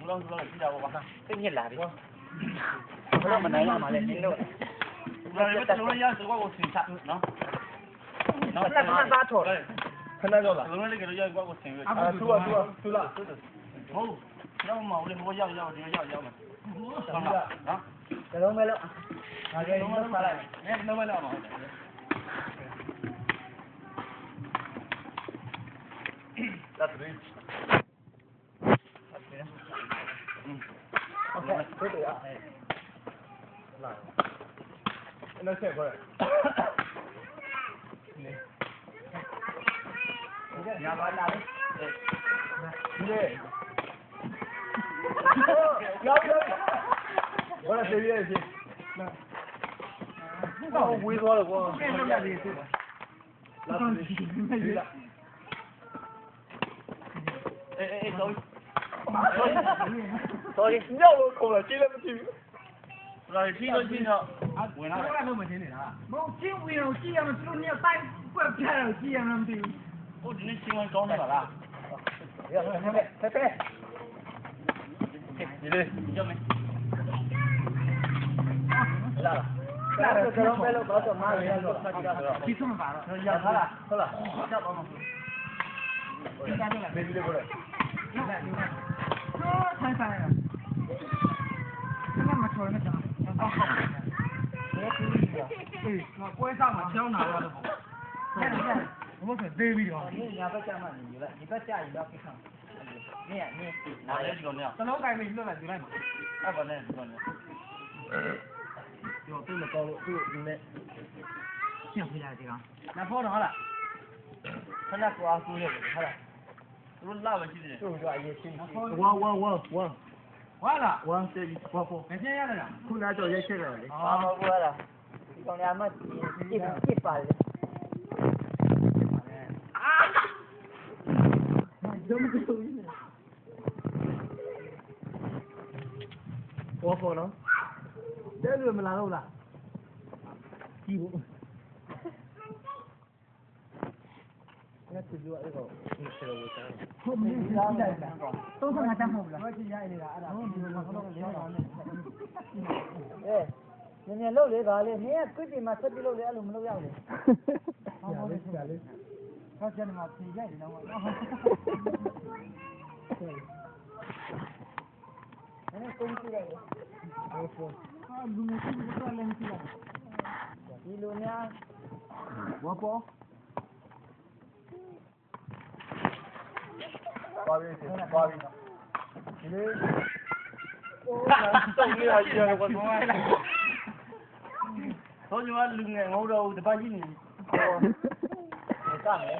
လုံးစုလုံးကြည့်တာပေါ့ကွာသိညစ်လာပြီဘယ်တော့မနိုင်ရမှာလဲနင်းတို့ဘယ်လိုလဲလုံးရဆိုတော့ကိုဆင်ချနော်နော်ခဏသားထော်တယ်ခဏတော့လားလုံးလေးကတော့ရောက်ကိုဆင်ရသူလားဟုတ်ရောက်မအောင်လေဟိုရောက်ဒီရောက်မယ်ဟုတ်လားနော်တလုံးမဲလို့ဟာကဲလုံးမဲပါလိုက်နည်းလုံးမဲလောက်မှာဟုတ်တယ်That's it. Okay, good ya. Lại. Nó sẽ qua. Nè. Nhà bạn nào đấy? Đi. Go. Bueno, se viene sí. No, muy raro, güey. ¿Qué es lo que dices? La sorry ညောက်လို့ခေါ်လာကြည့်လည်းမကြည့်ဘူး။ဒါကြည့်လို့ကြည့်တော့ဝင်လာတယ်။တော့မသိနေတာ။မဟုတ်ကြည့်ဝင်တော့ကြည့်ရမယ်သူတို့เนี่ยတိုင်းကွက်ပြတ်တော့ကြည့်ရမှမသိဘူး။ဟုတ်ဒီနေ့ချင်းဝင်ကောင်းနေပါလား။ရမယ်ဖဲဒီလေကြောက်မယ်။လာလာတော့မဲလို့တော့မားရလို့ဆက်ကြတော့ကြည့်စမ်းပါတော့ရထားလားဟုတ်လားကြောက်ပါမလို့ဒီကနေ့လည်းဘယ်လိုလဲပြောထိုင်ပါလားမတော်နဲ့ကြောင်းတော့ပွဲစားမှာချောင်းလာတော့ဟုတ်ဘုရားသေးပြီးတော့ဒီညာဘက်ကျမှနေပြီလားဒီဘက်ကျရင်တော့ကိစ္စနင်းနားရဲဒီကောင်เนี่ยသလုံးကိုင်းပြီးလွတ်လိုက်ဒီလိုက်မှာအဲ့ပါနဲ့ဒီကောင်เนี่ยပြောသူ့မကောင်းလို့သူ့ဒီနဲ့ရှင်းပြလိုက်ဒီကောင်နားဖောတော့ဟုတ်လားခဏကွာဆူးရတယ်ဟုတ်လားသူလာပဲရှိတယ်သူ့ကအေးရှင်းဝါလာဝါစေးဝါဖို့မကျရလားခုနကတော့ရိုက်ချက်ရတယ်လေဟာမဟုတ်ဘူးလားဒီကောင်များမကြည့်ပါလေအာဒုံးကြည့်နေဝါဖို့နော်တဲ့လူမလာတော့လားကြည့်ဘူး那这就那个，你吃了我啥？我没吃来的，都是俺家好不啦？我去家里啦，俺哎，人家老来搞嘞，你估计嘛，这边老来，俺们老要嘞。他讲的嘛，皮家的那么。人家公司来的。啊，路面是不是乱扔去了？一路呢？我包。ပါပြီပါပြီဒီလေတော့နေရကြရကွာတော့ညီမလူငယ်ငုံတော့တပတ်ကြီးနေဟောကမယ်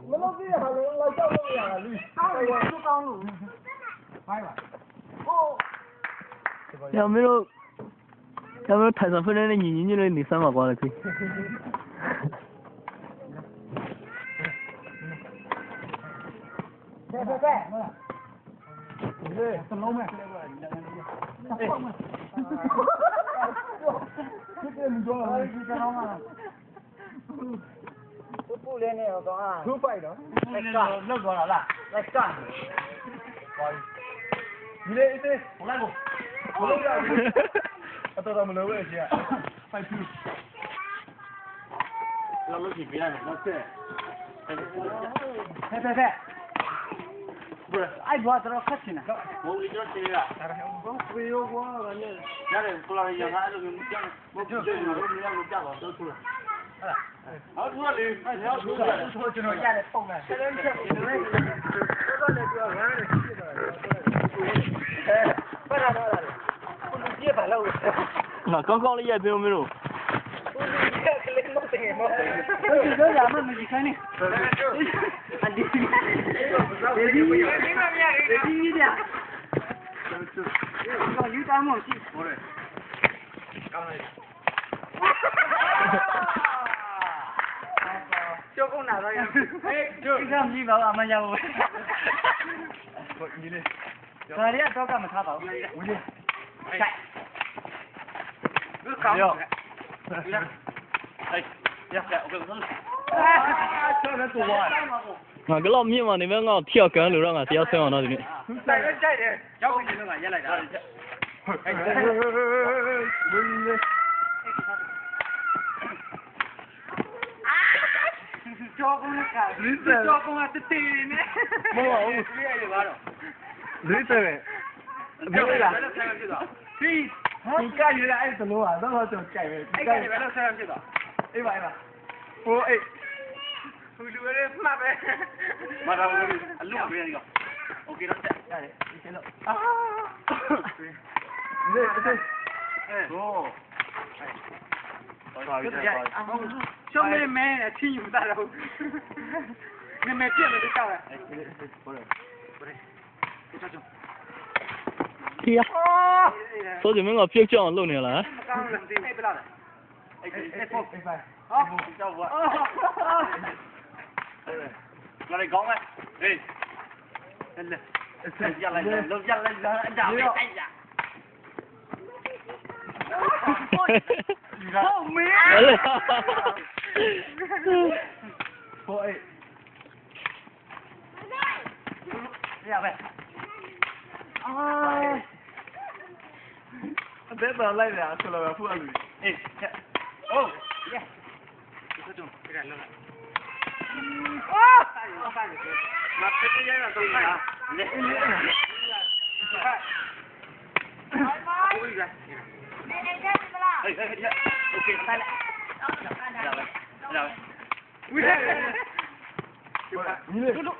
မလို့ပြရဟာလို့လိုက်တော့လို့ရတာလူဟုတ်တယ်ကောင်းလို့ဖိုင်ပါ要没有台上分的你那你三把瓜了可以。对，你这是老麦。这个你说了，这老麦。都不连那个啊。都摆的。来干，那个了，来干。你这，我来过。我来过。我到他们那边去。快去。老老几别了，老这。拍。不是，爱多这可惜呢。我给你讲了。不要我了呢。家里过来养俺这个养，我就这个我们养个家伙都出来。好出来的，要出来，出就能家里放了。这人吃不能，这个那个俺这吃的，哎，不然咋了？不能接反了。那刚刚的叶子有没有？我这家门没去看呢。俺弟弟，弟弟的。有点梦境。小狗哪个呀？哎，这上皮包俺们家我。你嘞？这里找干嘛查包？我去。哎。有。哎，呀，我跟你说。哎，这人多啊！ ငါကလောက်မြင့်မှနေမဲ့ငါ့ကိုဖျောက်ကန်လို့တော့ငါတရားဆွဲအောင်တော့ဒီနေ့ တိုက်လဲတိုက်တယ်ရောက်ပြီလို့ငါရက်လိုက်တာကြောကုန်းကကြောကုန်းကတည်နေ မဟုတ်ပါဘူး ဒီရရပါတော့ လေးတယ်ပြောရလား ဒီကရရအဲ့တလို့อ่ะတော့တော့ကြိုက်ပဲဒီကရဘယ်လိုဆက်ရဖြစ်သွားအေးပါဟိုအေးလူတွေမှတ်ပဲမတော်ဘူးအလုံးပေးနေကောโอเคတော့ရတယ်ဒီကျလို့အာနေဟိုရှုံးနေမယ်အချင်းယူတာတော့နေမပြည့်လို့ကြောက်တယ်ဟုတ်တယ်တီးရဆိုကြမင်းကပြုတ်ကြအောင်လုပ်နေလား မကောင်းလို့ဒီဘယ်လာလဲအဲ့ဖို့ဟောကြောက်ပါလာလေကောင်းမယ်ဟေးဆက်ရလိုက်လောက်ရလိုက်အတားပဲအဲ့ရဟုတ်မင်းဟိုအေးရပါအာတဲ့တော့လိုက်ရဆိုတော့ဖူးအလူအေးโอ้ยဒီကတော့ပြရလောက်အော်ဆိုင်မဖက်ရရတော့ဆိုင်လေဟိုရဟေးโอเคဆိုင်လာဝိရညီလေးတို့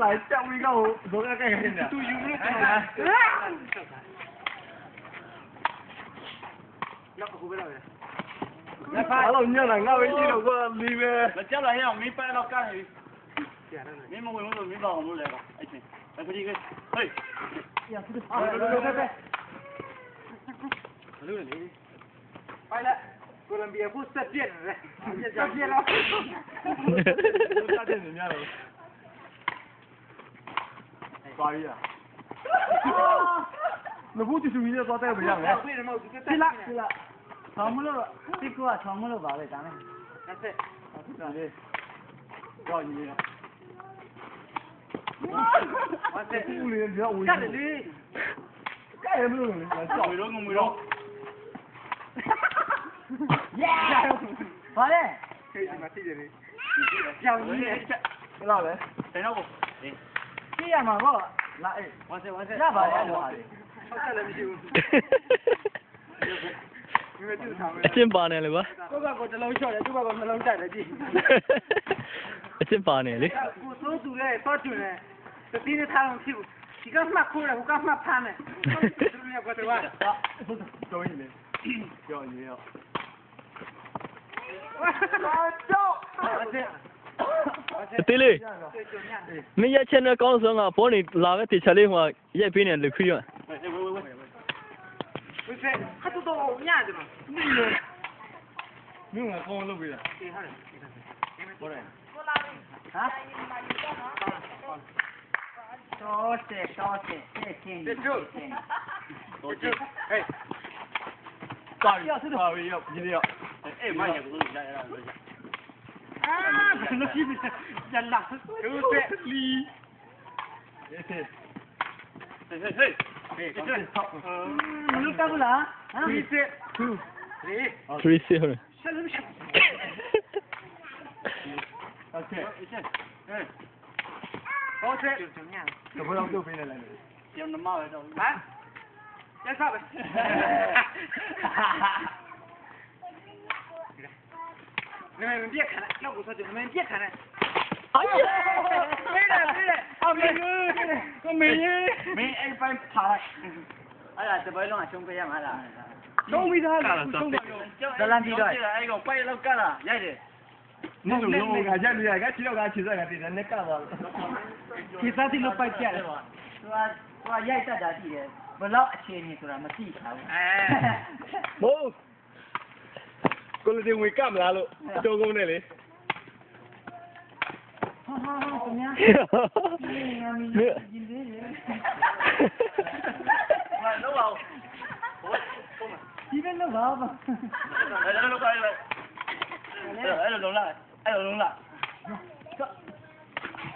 来降威高，多个干啥呢？都有没有？要不回来了？那发了你了，我微信了个里面。那将来要没摆到干的，没么回我没到我们来了，哎行，来不这个，哎，呀，这个，快了。哥伦比亚不是变了，变了，大电影了。抓鱼啊！那不就是为了抓逮不上嘞？为什么？对了，长木了，这个长木了吧？喂，咱们。那是，那是，抓鱼了。哇塞，屋里比较危险。干的嘞，干什么用的？抓鱼了，我没着。耶！好嘞。可以吗？谢谢你。小鱼，给老人，等着我。这样嘛，我来，完事，那把人抓的，再来不行。因为就是他们。အချင်းပါနေလေကွာ 这个我只能笑的，这个我只能站着的。အချင်းပါနေလေ 我手煮的，手煮的，这盯着他们屁股，你刚骂哭了，我刚骂潘了，是不是要过去玩？终于没，叫你要。အသေးလေးမင်းရက်ချက်နဲ့ကောင်းဆုံးကဘောနေလာပဲတေချာလေးဟိုရိုက်ပေးနေလူခွေးရ不是，他都到我家的嘛。မင်းကကောင်းလုပ်ပေးတာ 过来。啊？多谢，谢谢你。多谢。哎。抓鱼，抓鱼要，一定要。哎，妈呀，不是呀。啊，不能欺负人啦！就是你。嘿。你干不啦？啊？3 3 ဟုတ် OK。哎。好吃。就这样。怎么样？就飞来了。有那么的啊？再上呗。你们别看了，要不说就你们别看了。哎呀！没了，啊没哎，把爬了。哎呀，这边弄兄弟嘛啦。兄弟他了，兄弟。这烂地段。哎呦，把老干了，也是。你弄弄个家里啊，俺去了，俺去这个地方，你干了。其他地都摆起来了。我也在这地的，不老钱你说么地头。哎。冇ကိုလည်းဝင်ကမလားလို့ကြောကုန်းနေလေ 哈怎么样？这边弄好吧？来，弄了。这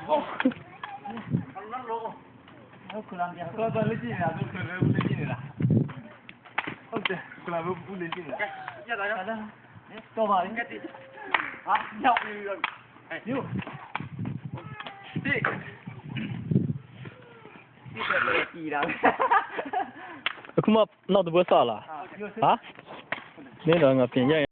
ဟုတ်ကလားပြန်တော့လည်းကြည့်နေတာသူကလည်းဦးလေးကြည့်နေတာဟုတ်တယ်ကလာဘူးဦးလေးကြည့်နေတာရတာရတော့ပါလေဟာရောက်ပြီတော့ညို့တိတယ်ကြည့်တာ အခုမှနောက်တစ်ပွဲစလာဟာနင်းတော့ငါပြင်ရ